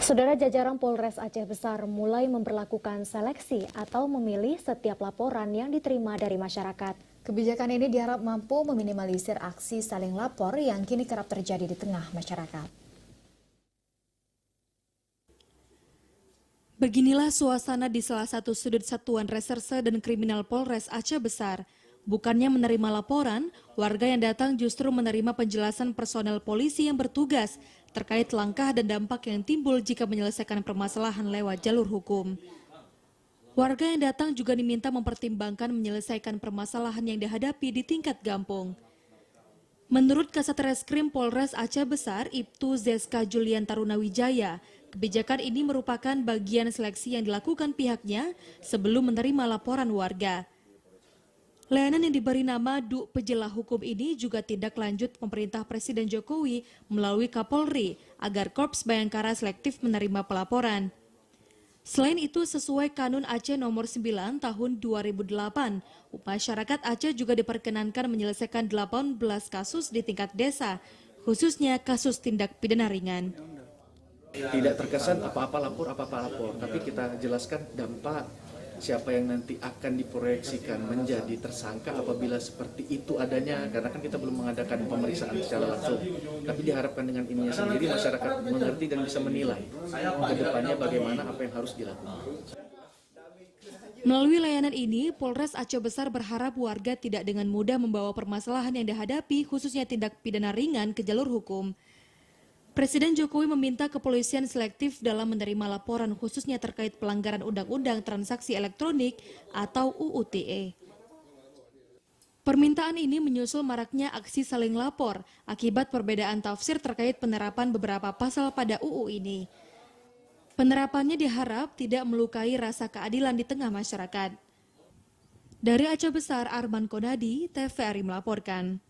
Saudara, jajaran Polres Aceh Besar mulai memberlakukan seleksi atau memilih setiap laporan yang diterima dari masyarakat. Kebijakan ini diharap mampu meminimalisir aksi saling lapor yang kini kerap terjadi di tengah masyarakat. Beginilah suasana di salah satu sudut Satuan Reserse dan Kriminal Polres Aceh Besar. Bukannya menerima laporan, warga yang datang justru menerima penjelasan personel polisi yang bertugas terkait langkah dan dampak yang timbul jika menyelesaikan permasalahan lewat jalur hukum. Warga yang datang juga diminta mempertimbangkan menyelesaikan permasalahan yang dihadapi di tingkat gampong. Menurut Kasat Reskrim Polres Aceh Besar, Ibtu Zeska Julian Tarunawijaya, kebijakan ini merupakan bagian seleksi yang dilakukan pihaknya sebelum menerima laporan warga. Layanan yang diberi nama Duk Pejelah Hukum ini juga tindak lanjut pemerintah Presiden Jokowi melalui Kapolri agar Korps Bayangkara selektif menerima pelaporan. Selain itu, sesuai Kanun Aceh Nomor 9 Tahun 2008, masyarakat Aceh juga diperkenankan menyelesaikan 18 kasus di tingkat desa, khususnya kasus tindak pidana ringan. Tidak terkesan apa-apa lapor, tapi kita jelaskan dampak siapa yang nanti akan diproyeksikan menjadi tersangka apabila seperti itu adanya, karena kan kita belum mengadakan pemeriksaan secara langsung, tapi diharapkan dengan ininya sendiri masyarakat mengerti dan bisa menilai ke depannya bagaimana apa yang harus dilakukan. Melalui layanan ini, Polres Aceh Besar berharap warga tidak dengan mudah membawa permasalahan yang dihadapi, khususnya tindak pidana ringan, ke jalur hukum. Presiden Jokowi meminta kepolisian selektif dalam menerima laporan khususnya terkait pelanggaran Undang-Undang Transaksi Elektronik atau UU ITE. Permintaan ini menyusul maraknya aksi saling lapor akibat perbedaan tafsir terkait penerapan beberapa pasal pada UU ini. Penerapannya diharap tidak melukai rasa keadilan di tengah masyarakat. Dari Aceh Besar, Arman Konadi, TVRI melaporkan.